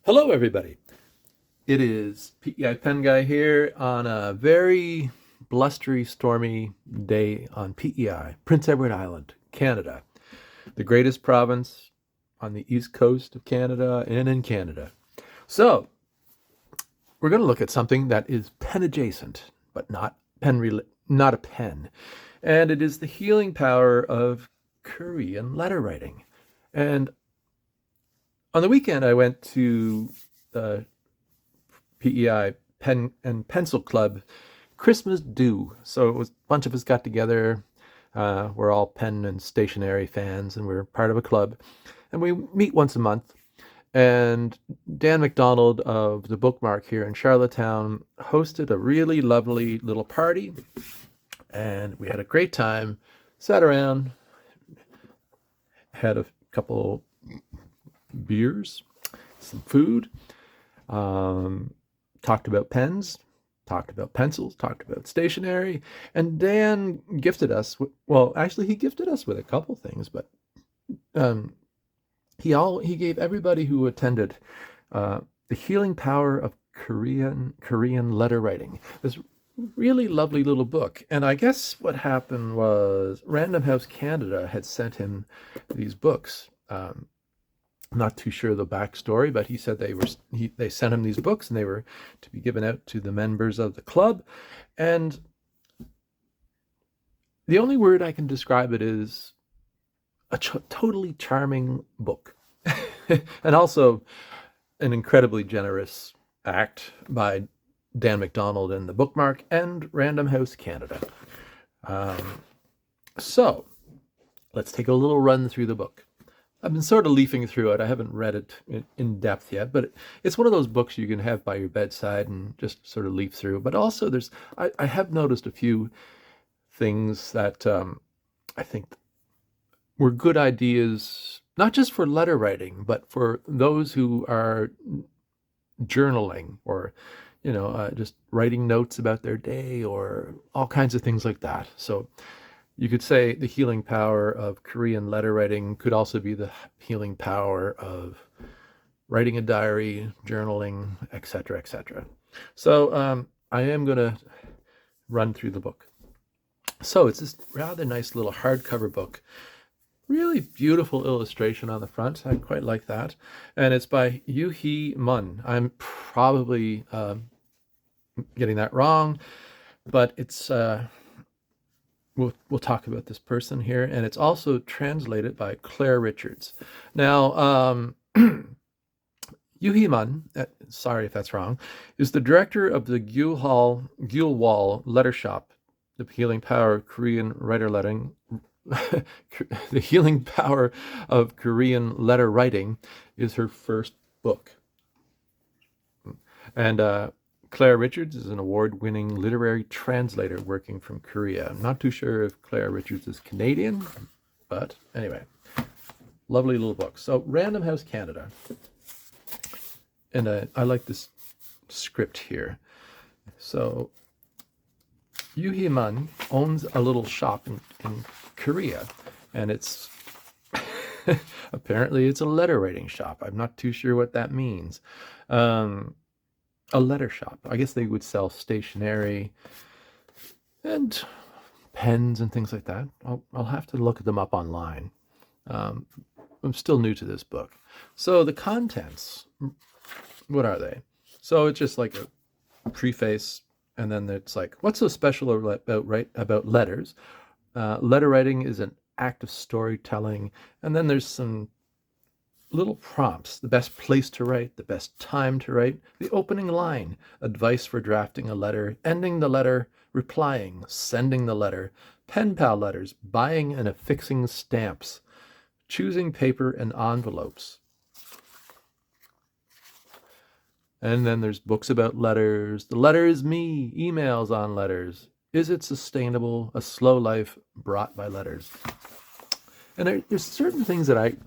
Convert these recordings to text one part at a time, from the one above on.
Hello, everybody. It is PEI Pen Guy here on a very blustery, stormy day on PEI, Prince Edward Island, Canada, the greatest province on the east coast of Canada and in Canada. So, we're going to look at something that is pen adjacent, but not a pen. And it is the healing power of Korean letter writing. And on the weekend, I went to the PEI Pen and Pencil Club Christmas do. So it was a bunch of us got together. We're all pen and stationery fans, and we're part of a club. And we meet once a month. And Dan McDonald of the Bookmark here in Charlottetown hosted a really lovely little party, and we had a great time. Sat around, had a couple beers, some food, talked about pens, talked about pencils, talked about stationery, and Dan gifted us. Well, actually, he gifted us with a couple things, but um, he gave everybody who attended the healing power of Korean letter writing. This really lovely little book. And I guess what happened was Random House Canada had sent him these books. I'm not too sure the backstory, but he said they sent him these books and they were to be given out to the members of the club. And the only word I can describe it is a totally charming book, and also an incredibly generous act by Dan McDonald and the Bookmark and Random House Canada. So let's take a little run through the book. I've been sort of leafing through it. I haven't read it in depth yet, but it's one of those books you can have by your bedside and just sort of leaf through. But also, I have noticed a few things that I think were good ideas, not just for letter writing, but for those who are journaling or, just writing notes about their day or all kinds of things like that. So you could say the healing power of Korean letter writing could also be the healing power of writing a diary, journaling, etc., etc. So I am going to run through the book. So it's this rather nice little hardcover book. Really beautiful illustration on the front. I quite like that. And it's by Yoo-hee Mun. I'm probably getting that wrong, but it's we'll talk about this person here, and it's also translated by Claire Richards. Now, Yoo-hee Mun, sorry if that's wrong, is the director of the Gulwal Letter Shop, the healing power of Korean writer lettering. The healing power of Korean letter writing is her first book, and Claire Richards is an award-winning literary translator working from Korea. I'm not too sure if Claire Richards is Canadian, but anyway, lovely little book. So, Random House Canada, and I like this script here. So, Yoo-hee Mun owns a little shop in Korea, and it's apparently it's a letter writing shop. I'm not too sure what that means. A letter shop. I guess they would sell stationery and pens and things like that. I'll have to look them up online. I'm still new to this book. So the contents, what are they? So it's just like a preface, and then it's like, what's so special about letters? Letter writing is an act of storytelling, and then there's some little prompts: the best place to write, the best time to write, the opening line, advice for drafting a letter, ending the letter, replying, sending the letter, pen pal letters, buying and affixing stamps, choosing paper and envelopes. And then there's books about letters. The letter is me, emails on letters. Is it sustainable? A slow life brought by letters. And there's certain things that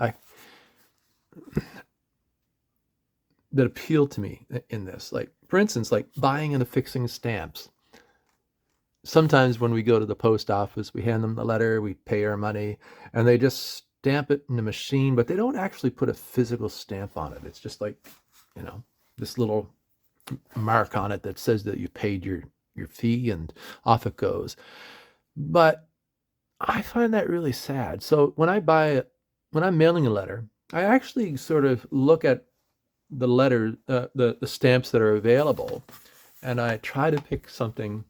that appeal to me in this. Like, for instance, like buying and affixing stamps. Sometimes when we go to the post office, we hand them the letter, we pay our money, and they just stamp it in a machine, but they don't actually put a physical stamp on it. It's just like you know, this little mark on it that says that you paid your fee, and off it goes. But I find that really sad. So when I'm mailing a letter, I actually sort of look at the letter, the stamps that are available, and I try to pick something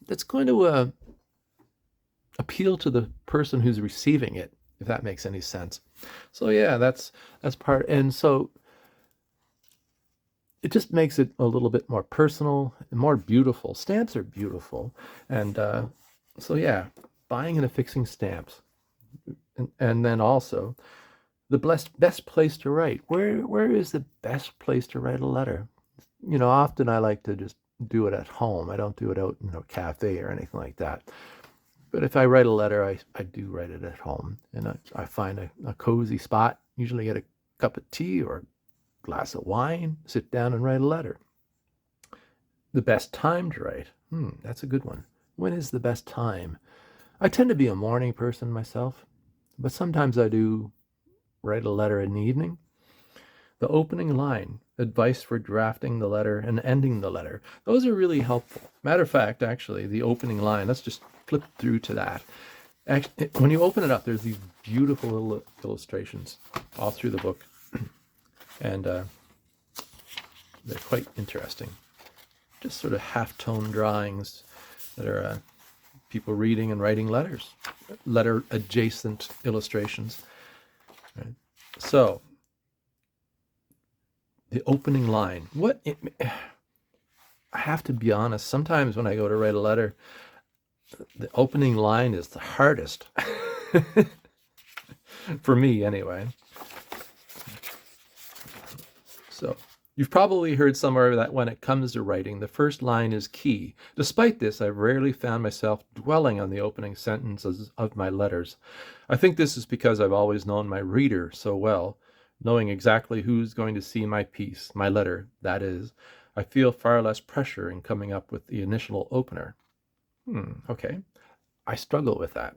that's going to appeal to the person who's receiving it, if that makes any sense. So yeah, that's part. And so it just makes it a little bit more personal and more beautiful. Stamps are beautiful, and so yeah, buying and affixing stamps, and then also the best place to write. Where is the best place to write a letter? Often I like to just do it at home. I don't do it out in a cafe or anything like that. But if I write a letter, I do write it at home, and I find a cozy spot. Usually get a cup of tea or a glass of wine, sit down and write a letter. The best time to write? That's a good one. When is the best time? I tend to be a morning person myself, but sometimes I do write a letter in the evening. The opening line, advice for drafting the letter and ending the letter. Those are really helpful. Matter of fact, actually, the opening line, let's just flip through to that. Actually, when you open it up, there's these beautiful little illustrations all through the book. And they're quite interesting. Just sort of half-tone drawings that are people reading and writing letters, letter-adjacent illustrations. Right? So, the opening line. I have to be honest, sometimes when I go to write a letter, the opening line is the hardest. For me, anyway. So, you've probably heard somewhere that when it comes to writing, the first line is key. Despite this, I've rarely found myself dwelling on the opening sentences of my letters. I think this is because I've always known my reader so well, knowing exactly who's going to see my piece, my letter, that is. I feel far less pressure in coming up with the initial opener. Okay. I struggle with that.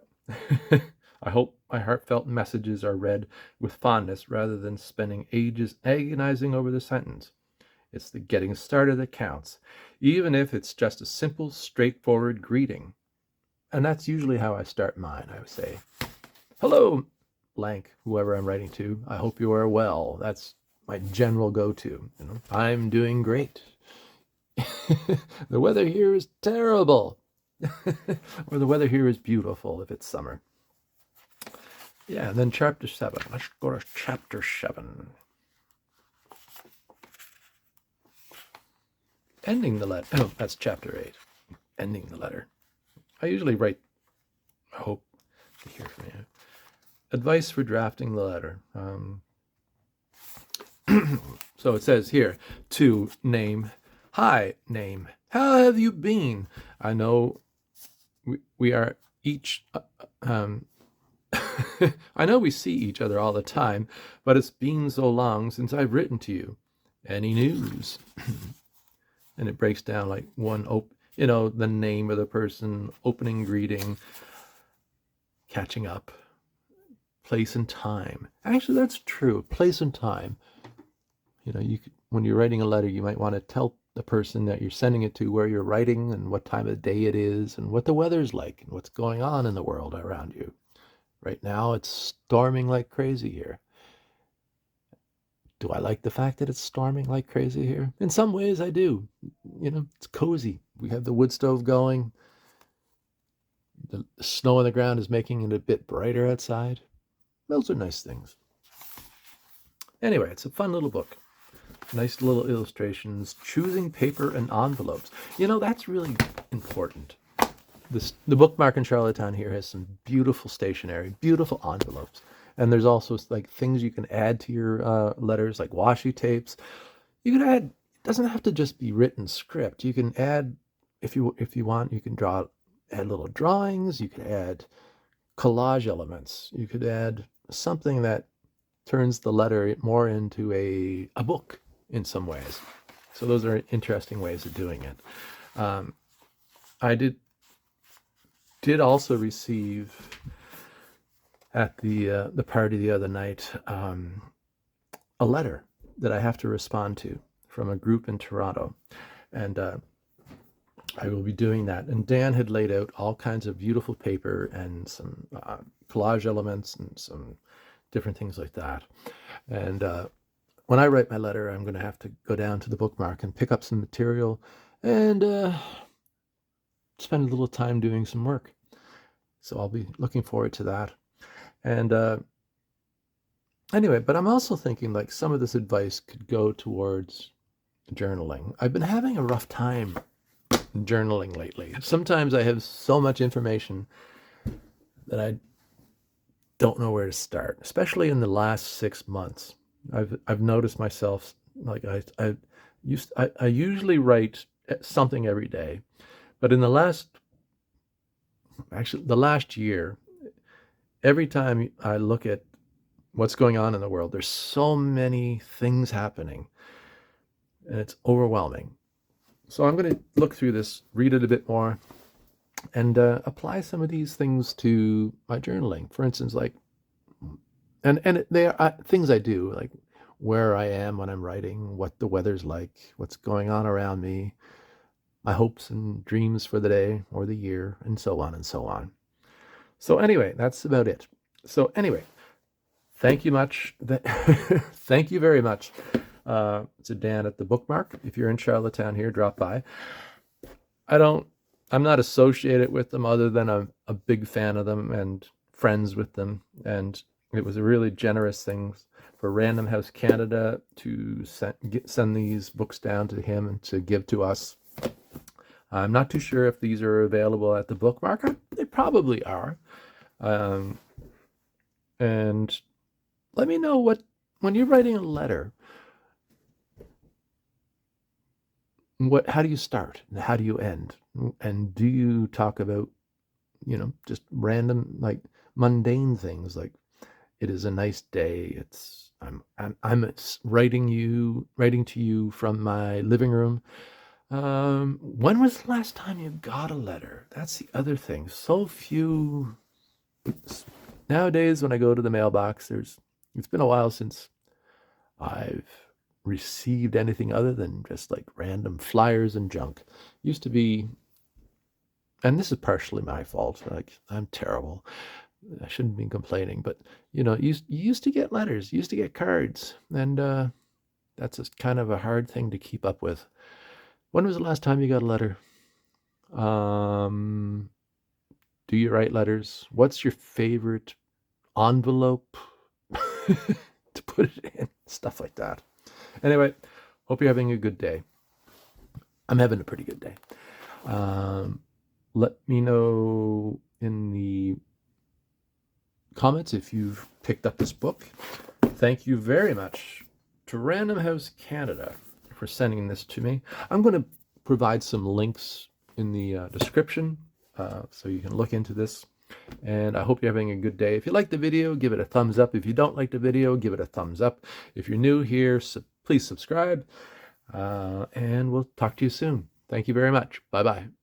I hope my heartfelt messages are read with fondness rather than spending ages agonizing over the sentence. It's the getting started that counts, even if it's just a simple, straightforward greeting. And that's usually how I start mine. I would say, hello, blank, whoever I'm writing to. I hope you are well. That's my general go-to. I'm doing great. The weather here is terrible. Or the weather here is beautiful if it's summer. Yeah, and then chapter 7. Let's go to chapter 7. Ending the letter. Oh, that's chapter 8. Ending the letter. I usually write, I hope to hear from you. Advice for drafting the letter. So it says here, to name. Hi, name. How have you been? I know we are each... I know we see each other all the time, but it's been so long since I've written to you. Any news? And it breaks down like the name of the person, opening greeting, catching up, place and time. Actually, that's true. Place and time. When you're writing a letter, you might want to tell the person that you're sending it to where you're writing and what time of day it is and what the weather's like and what's going on in the world around you. Right now, it's storming like crazy here. Do I like the fact that it's storming like crazy here? In some ways, I do. It's cozy. We have the wood stove going. The snow on the ground is making it a bit brighter outside. Those are nice things. Anyway, it's a fun little book. Nice little illustrations. Choosing paper and envelopes. That's really important. The Bookmark in Charlottetown here has some beautiful stationery, beautiful envelopes. And there's also like things you can add to your letters, like washi tapes. You can add, it doesn't have to just be written script. You can add, if you want, you can add little drawings. You could add collage elements. You could add something that turns the letter more into a book in some ways. So those are interesting ways of doing it. I did also receive at the party the other night a letter that I have to respond to from a group in Toronto. And I will be doing that. And Dan had laid out all kinds of beautiful paper and some collage elements and some different things like that. And when I write my letter, I'm going to have to go down to the Bookmark and pick up some material and spend a little time doing some work. So I'll be looking forward to that. And anyway, but I'm also thinking like some of this advice could go towards journaling. I've been having a rough time journaling lately. Sometimes I have so much information that I don't know where to start, especially in the last 6 months. I've noticed myself like I usually write something every day, but in the last year, every time I look at what's going on in the world, there's so many things happening, and it's overwhelming. So I'm going to look through this, read it a bit more, and apply some of these things to my journaling. For instance, like, and they are things I do, like where I am when I'm writing, what the weather's like, what's going on around me, my hopes and dreams for the day or the year, and so on and so on. So anyway, that's about it. So anyway, thank you much. Thank you very much to Dan at the Bookmark. If you're in Charlottetown here, drop by. I'm not associated with them other than I'm a big fan of them and friends with them. And it was a really generous thing for Random House Canada to send these books down to him and to give to us. I'm not too sure if these are available at the Bookmark. They probably are. And let me know when you're writing a letter, how do you start and how do you end? And do you talk about, just random, like mundane things, like it is a nice day. I'm writing to you from my living room. When was the last time you got a letter? That's the other thing. So few nowadays when I go to the mailbox, it's been a while since I've received anything other than just like random flyers and junk. Used to be, and this is partially my fault, like I'm terrible. I shouldn't be complaining, but you used to get letters, you used to get cards, and that's kind of a hard thing to keep up with. When was the last time you got a letter? Do you write letters? What's your favorite envelope to put it in? Stuff like that. Anyway, hope you're having a good day. I'm having a pretty good day. Let me know in the comments if you've picked up this book. Thank you very much to Random House Canada for sending this to me. I'm going to provide some links in the description so you can look into this. And I hope you're having a good day. If you like the video, give it a thumbs up. If you don't like the video, give it a thumbs up. If you're new here, please subscribe. And we'll talk to you soon. Thank you very much. Bye-bye.